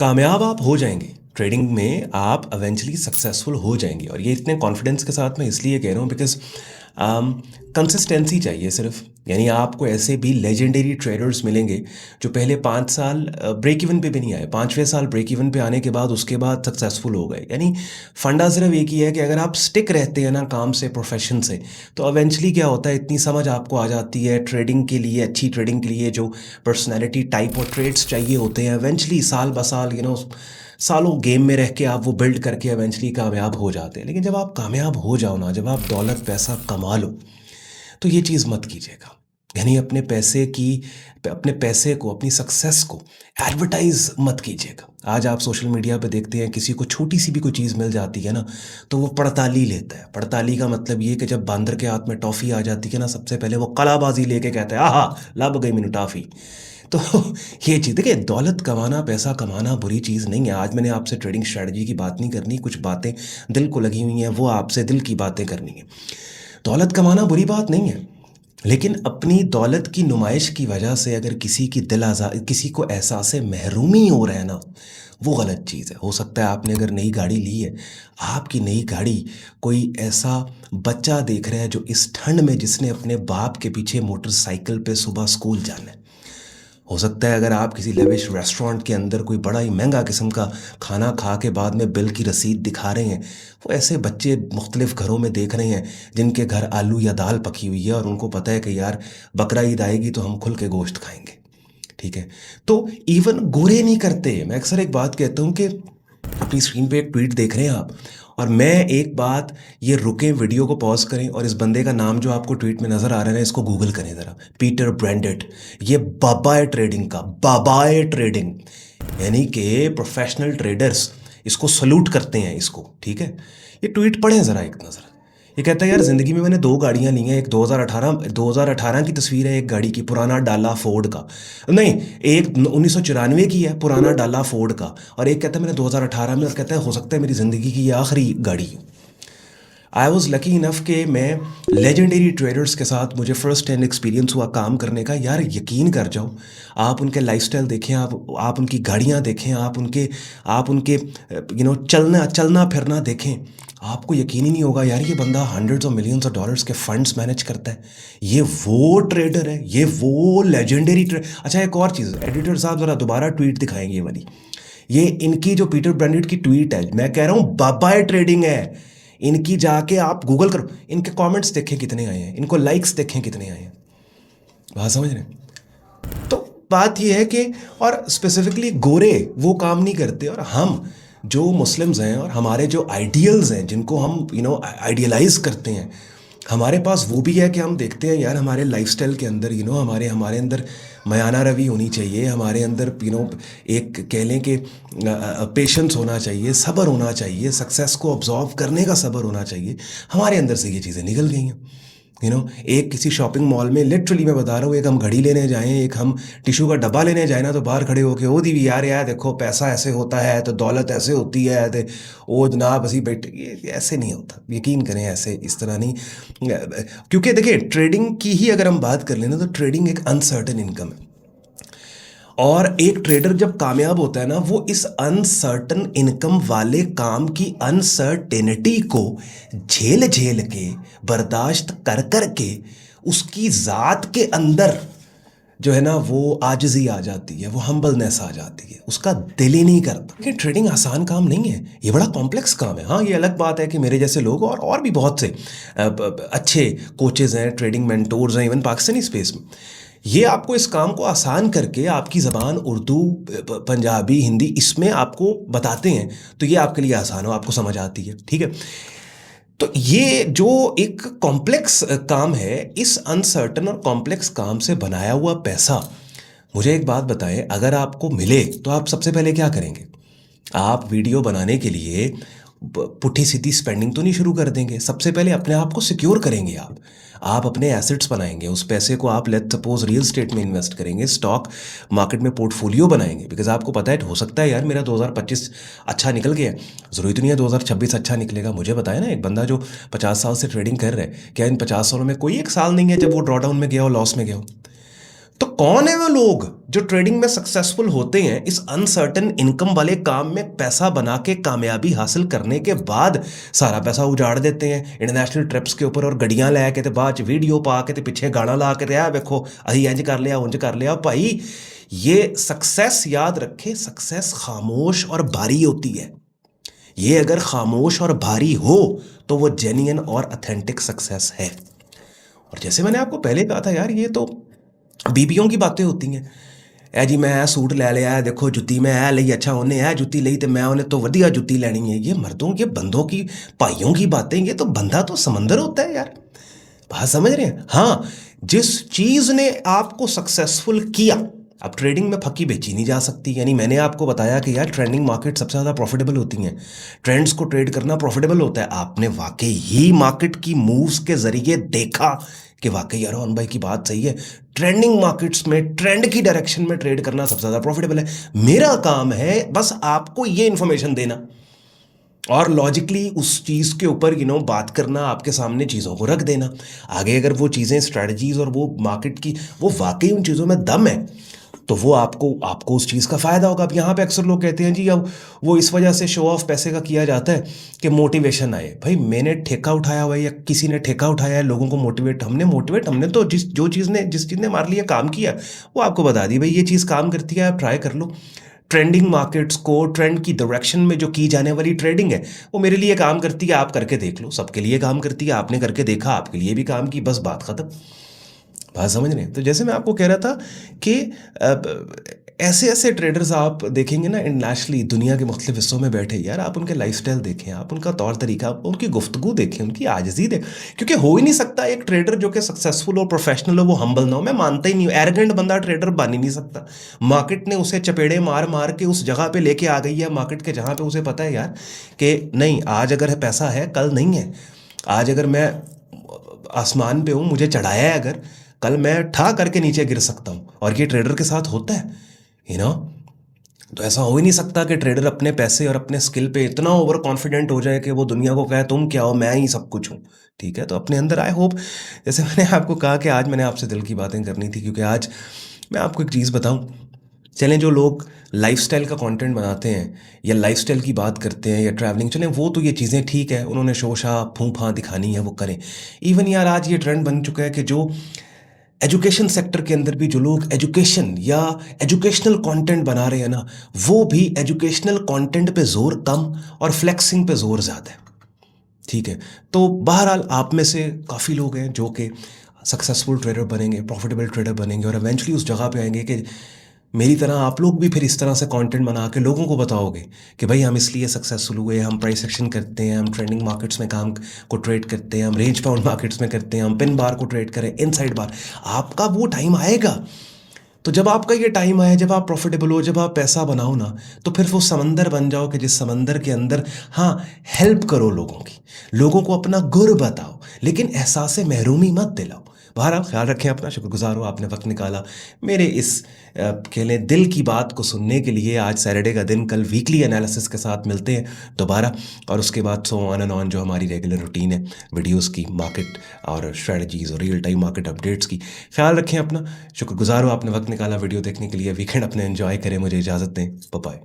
कामयाब आप हो जाएंगे। ट्रेडिंग में आप इवेंचुअली सक्सेसफुल हो जाएंगे और ये इतने कॉन्फिडेंस के साथ मैं इसलिए कह रहा हूँ बिकॉज कंसिस्टेंसी चाहिए सिर्फ। यानी आपको ऐसे भी लेजेंडरी ट्रेडर्स मिलेंगे जो पहले 5 साल ब्रेक इवन पे भी नहीं आए, 5वें साल ब्रेक इवन पे आने के बाद उसके बाद सक्सेसफुल हो गए। यानी फंडा सिर्फ एक ही है कि अगर आप स्टिक रहते हैं ना काम से, प्रोफेशन से, तो इवेंचुअली क्या होता है, इतनी समझ आपको आ जाती है ट्रेडिंग के लिए, अच्छी ट्रेडिंग के लिए जो पर्सनैलिटी टाइप और ट्रेड्स चाहिए होते हैं, इवेंचुअली साल ब साल सालों गेम में रह के आप वो बिल्ड करके इवेंचुअली कामयाब हो जाते हैं। लेकिन जब आप कामयाब हो जाओ ना, जब आप दौलत पैसा कमा लो, तो ये चीज़ मत कीजिएगा। यानी अपने पैसे को, अपनी सक्सेस को एडवर्टाइज मत कीजिएगा। आज आप सोशल मीडिया पे देखते हैं किसी को छोटी सी भी कोई चीज़ मिल जाती है ना, तो वो पड़ताली लेता है। पड़ताली का मतलब ये कि जब बांदर के हाथ में टॉफ़ी आ जाती है ना, सबसे पहले वो कलाबाजी लेके कहता है आहा लब गई मैनू टॉफ़ी। तो ये चीज़ देखिए, दौलत कमाना, पैसा कमाना बुरी चीज़ नहीं है। आज मैंने आपसे ट्रेडिंग स्ट्रेटजी की बात नहीं करनी, कुछ बातें दिल को लगी हुई हैं, वो आपसे दिल की बातें करनी है। दौलत कमाना बुरी बात नहीं है, लेकिन अपनी दौलत की नुमाइश की वजह से अगर किसी की दिल आज़ाद, किसी को एहसास महरूमी हो रहा है ना, वो गलत चीज़ है। हो सकता है आपने अगर नई गाड़ी ली है, आपकी नई गाड़ी कोई ऐसा बच्चा देख रहा है जो इस ठंड में, जिसने अपने बाप के पीछे मोटरसाइकिल पे सुबह स्कूल जाना है। हो सकता है अगर आप किसी लेविश रेस्टोरेंट के अंदर कोई बड़ा ही महंगा किस्म का खाना खा के बाद में बिल की रसीद दिखा रहे हैं, वो ऐसे बच्चे मुख्तलिफ घरों में देख रहे हैं जिनके घर आलू या दाल पकी हुई है और उनको पता है कि यार बकरा ईद आएगी तो हम खुल के गोश्त खाएंगे। ठीक है, तो इवन गोरे नहीं करते। मैं अक्सर एक बात कहता हूँ कि अपनी स्क्रीन पे एक ट्वीट देख रहे हैं आप, और मैं एक बात, ये रुकें, वीडियो को पॉज करें और इस बंदे का नाम जो आपको ट्वीट में नज़र आ रहा है ना, इसको गूगल करें ज़रा, पीटर ब्रांडेट। ये बाबा है ट्रेडिंग का, बाबा है ट्रेडिंग। यानी कि प्रोफेशनल ट्रेडर्स इसको सल्यूट करते हैं इसको। ठीक है, ये ट्वीट पढ़ें ज़रा एक नज़र। ये कहता है यार ज़िंदगी में मैंने 2 गाड़ियाँ ली हैं। एक 2018 की तस्वीर है एक गाड़ी की, पुराना डाला फोर्ड का, नहीं, एक 1994 की है, पुराना डाला फोर्ड का, और एक कहता है मैंने 2018 में, और कहता है हो सकता है मेरी ज़िंदगी की ये आखिरी गाड़ी हो। आई वॉज़ लकी इनफ कि मैं लेजेंडरी ट्रेडर्स के साथ मुझे फ़र्स्ट हैंड एक्सपीरियंस हुआ काम करने का। यार यकीन कर जाओ, आप उनके लाइफस्टाइल देखें, आप उनकी गाड़ियाँ देखें, आप उनके चलना फिरना देखें, आपको यकीन ही नहीं होगा यार ये बंदा hundreds of millions of dollars के फंड्स मैनेज करता है। ये वो ट्रेडर है, ये वो लेजेंडरी ट्रेडर। अच्छा, एक और चीज़, एडिटर साहब ज़रा दोबारा ट्वीट दिखाएंगे ये वाली। ये इनकी जो पीटर ब्रांडेट की ट्वीट है, मैं कह रहा हूँ बाबा ट्रेडिंग है इनकी। जाके आप गूगल करो, इनके कमेंट्स देखें कितने आए हैं, इनको लाइक्स देखें कितने आए हैं। बात समझ रहे हैं? तो बात यह है कि, और स्पेसिफिकली गोरे वो काम नहीं करते, और हम जो मुस्लिम्स हैं और हमारे जो आइडियल्स हैं जिनको हम आइडियलाइज करते हैं, हमारे पास वो भी है कि हम देखते हैं यार हमारे लाइफस्टाइल के अंदर हमारे अंदर मयाना रवि होनी चाहिए, हमारे अंदर एक कह लें कि पेशेंस होना चाहिए, सब्र होना चाहिए, सक्सेस को ऑब्जॉर्व करने का सब्र होना चाहिए। हमारे अंदर से ये चीज़ें निकल गई हैं। एक किसी शॉपिंग मॉल में, लिटरली मैं बता रहा हूँ, एक हम घड़ी लेने जाएं, एक हम टिश्यू का डब्बा लेने जाए ना, तो बाहर खड़े होके ओ दीदी यार यार देखो पैसा ऐसे होता है, तो दौलत ऐसे होती है, तो ओ जनाब असी बैठे, ये ऐसे नहीं होता। यकीन करें, ऐसे इस तरह नहीं। क्योंकि देखिए, ट्रेडिंग की ही अगर हम बात कर लें ना, तो ट्रेडिंग एक अनसर्टेन इनकम है, और एक ट्रेडर जब कामयाब होता है ना, वो इस अनसर्टन इनकम वाले काम की अनसर्टेनिटी को झेल झेल के, बर्दाश्त कर कर के, उसकी ज़ात के अंदर जो है ना वो आजिज़ी आ जाती है, वो हम्बलनेस आ जाती है, उसका दिल ही नहीं करता। कि ट्रेडिंग आसान काम नहीं है, ये बड़ा कॉम्प्लेक्स काम है। हाँ, ये अलग बात है कि मेरे जैसे लोग और भी बहुत से अच्छे कोचेज़ हैं, ट्रेडिंग मेंटोर्स हैं, इवन पाकिस्तानी स्पेस में, ये आपको इस काम को आसान करके आपकी ज़बान उर्दू, पंजाबी, हिंदी इसमें आपको बताते हैं, तो ये आपके लिए आसान हो, आपको समझ आती है। ठीक है, तो ये जो एक कॉम्प्लेक्स काम है, इस अनसर्टन और कॉम्प्लेक्स काम से बनाया हुआ पैसा, मुझे एक बात बताएं, अगर आपको मिले तो आप सबसे पहले क्या करेंगे? आप वीडियो बनाने के लिए पुट्ठी सीधी स्पेंडिंग तो नहीं शुरू कर देंगे। सबसे पहले अपने आप को सिक्योर करेंगे। आप अपने एसेट्स बनाएंगे, उस पैसे को आप लेट सपोज रियल स्टेट में इन्वेस्ट करेंगे, स्टॉक मार्केट में पोर्टफोलियो बनाएंगे, बिकॉज आपको पता है हो सकता है यार मेरा 2025 अच्छा निकल गया, ज़रूरी तो नहीं है 2026 अच्छा निकलेगा। मुझे बताया ना एक बंदा जो 50 साल से ट्रेडिंग कर रहा है, क्या इन 50 सालों में कोई एक साल नहीं है जब वो ड्रॉडाउन में गया हो, लॉस में गया हो? तो कौन है वो लोग जो ट्रेडिंग में सक्सेसफुल होते हैं, इस अनसर्टन इनकम वाले काम में पैसा बना के कामयाबी हासिल करने के बाद सारा पैसा उजाड़ देते हैं इंटरनेशनल ट्रिप्स के ऊपर और गड्डियां लै के बाद च वीडियो पा के पिछे गाना ला के आ वेखो अही इंज कर लिया उंज कर लिया। भाई ये सक्सेस याद रखे, सक्सेस खामोश और भारी होती है। ये अगर खामोश और भारी हो तो वो जेन्युइन और ऑथेंटिक सक्सेस है। और जैसे मैंने आपको पहले कहा था यार, ये तो बीबियों की बातें होती हैं। ए जी मैं सूट लै लिया, देखो जुत्ती मैं ए लई, अच्छा उन्हें ए जुत्ती लई तो मैं उन्हें तो वधिया जुत्ती लैनी है। ये मर्दों के बंदों की भाइयों की बातें। ये तो बंदा तो समंदर होता है यार, बात समझ रहे हैं। हाँ, जिस चीज़ ने आपको सक्सेसफुल किया, अब ट्रेडिंग में फक्की बेची नहीं जा सकती। यानी मैंने आपको बताया कि यार ट्रेंडिंग मार्केट सबसे ज़्यादा प्रॉफिटेबल होती हैं, ट्रेंड्स को ट्रेड करना प्रॉफिटेबल होता है। आपने वाकई ही मार्केट की मूव्स के ज़रिए देखा कि वाकई यार रोहन भाई की बात सही है, ट्रेंडिंग मार्केट्स में ट्रेंड की डायरेक्शन में ट्रेड करना सबसे ज़्यादा प्रॉफिटेबल है। मेरा काम है बस आपको ये इन्फॉर्मेशन देना और लॉजिकली उस चीज़ के ऊपर बात करना, आपके सामने चीज़ों को रख देना। आगे अगर वो चीज़ें, स्ट्रैटेजीज़ और वो मार्केट की वो वाकई उन चीज़ों में दम है तो वो आपको उस चीज़ का फ़ायदा होगा। अब यहाँ पे अक्सर लोग कहते हैं जी अब वो इस वजह से शो ऑफ पैसे का किया जाता है कि मोटिवेशन आए। भाई मैंने ठेका उठाया हुआ है या किसी ने ठेका उठाया है लोगों को मोटिवेट, हमने तो जिस चीज़ ने हमारे लिए काम किया वो आपको बता दी। भाई ये चीज़ काम करती है, आप ट्राई कर लो। ट्रेंडिंग मार्केट्स को ट्रेंड की डायरेक्शन में जो की जाने वाली ट्रेडिंग है वो मेरे लिए काम करती है, आप करके देख लो। सबके लिए काम करती है, आपने करके देखा, आपके लिए भी काम की, बस बात ख़त्म। बात समझ रहे हैं। तो जैसे मैं आपको कह रहा था कि ऐसे ऐसे ट्रेडर्स आप देखेंगे ना इंटरनेशनली, दुनिया के मुख्तलिफ हिस्सों में बैठे, यार आप उनके लाइफस्टाइल देखें, आप उनका तौर तरीका, उनकी गुफ्तगू देखें, उनकी आजिज़ी देखें। क्योंकि हो ही नहीं सकता एक ट्रेडर जो कि सक्सेसफुल हो, प्रोफेशनल हो, वो हम्बल ना हो। मैं मानता ही नहीं हूँ, एरोगेंट बंदा ट्रेडर बन ही नहीं सकता। मार्केट ने उसे चपेड़े मार मार के उस जगह पे लेके आ गई है, मार्केट के जहाँ पे उसे पता है यार कि नहीं आज अगर पैसा है कल नहीं है। आज अगर मैं आसमान पे हूँ, मुझे चढ़ाया है अगर, कल मैं ठा करके नीचे गिर सकता हूँ। और ये ट्रेडर के साथ होता है तो ऐसा हो ही नहीं सकता कि ट्रेडर अपने पैसे और अपने स्किल पे इतना ओवर कॉन्फिडेंट हो जाए कि वो दुनिया को कहे तुम क्या हो, मैं ही सब कुछ हूँ। ठीक है, तो अपने अंदर आई होप, जैसे मैंने आपको कहा कि आज मैंने आपसे दिल की बातें करनी थी, क्योंकि आज मैं आपको एक चीज़ बताऊँ। चलें, जो लोग लाइफस्टाइल का कंटेंट बनाते हैं या लाइफस्टाइल की बात करते हैं या ट्रैवलिंग, चलें वो तो ये चीज़ें ठीक है, उन्होंने शोशा फूंफा दिखानी है वो करें। इवन यार आज ये ट्रेंड बन चुका है कि जो एजुकेशन सेक्टर के अंदर भी जो लोग एजुकेशन या एजुकेशनल कंटेंट बना रहे हैं ना, वो भी एजुकेशनल कंटेंट पे ज़ोर कम और फ्लेक्सिंग पे ज़ोर ज़्यादा है। ठीक है, तो बहरहाल आप में से काफ़ी लोग हैं जो कि सक्सेसफुल ट्रेडर बनेंगे, प्रॉफिटेबल ट्रेडर बनेंगे और इवेंचुअली उस जगह पे आएंगे कि मेरी तरह आप लोग भी फिर इस तरह से कंटेंट बना के लोगों को बताओगे कि भाई हम इसलिए सक्सेसफुल हुए, हम प्राइस एक्शन करते हैं, हम ट्रेंडिंग मार्केट्स में काम को ट्रेड करते हैं, हम रेंज बाउंड मार्केट्स में करते हैं, हम पिन बार को ट्रेड करें, इनसाइड बार। आपका वो टाइम आएगा। तो जब आपका ये टाइम आए, जब आप प्रॉफिटेबल हो, जब आप पैसा बनाओ ना, तो फिर वो समंदर बन जाओ कि जिस समंदर के अंदर हाँ हेल्प करो लोगों की, लोगों को अपना गुर बताओ, लेकिन एहसास महरूमी मत दिलाओ। बहरहाल ख्याल रखें अपना, शुक्रगुजार हो आपने वक्त निकाला मेरे इस कह लें दिल की बात को सुनने के लिए। आज सैटरडे का दिन, कल वीकली एनालिसिस के साथ मिलते हैं दोबारा, और उसके बाद सो ऑन एंड ऑन जो हमारी रेगुलर रूटीन है वीडियोस की, मार्केट और स्ट्रेटजीज़ और रियल टाइम मार्केट अपडेट्स की। ख्याल रखें अपना, शुक्रगुजार हो आपने वक्त निकाला वीडियो देखने के लिए। वीकेंड अपने एंजॉय करें, मुझे इजाज़त दें, बाय बाय।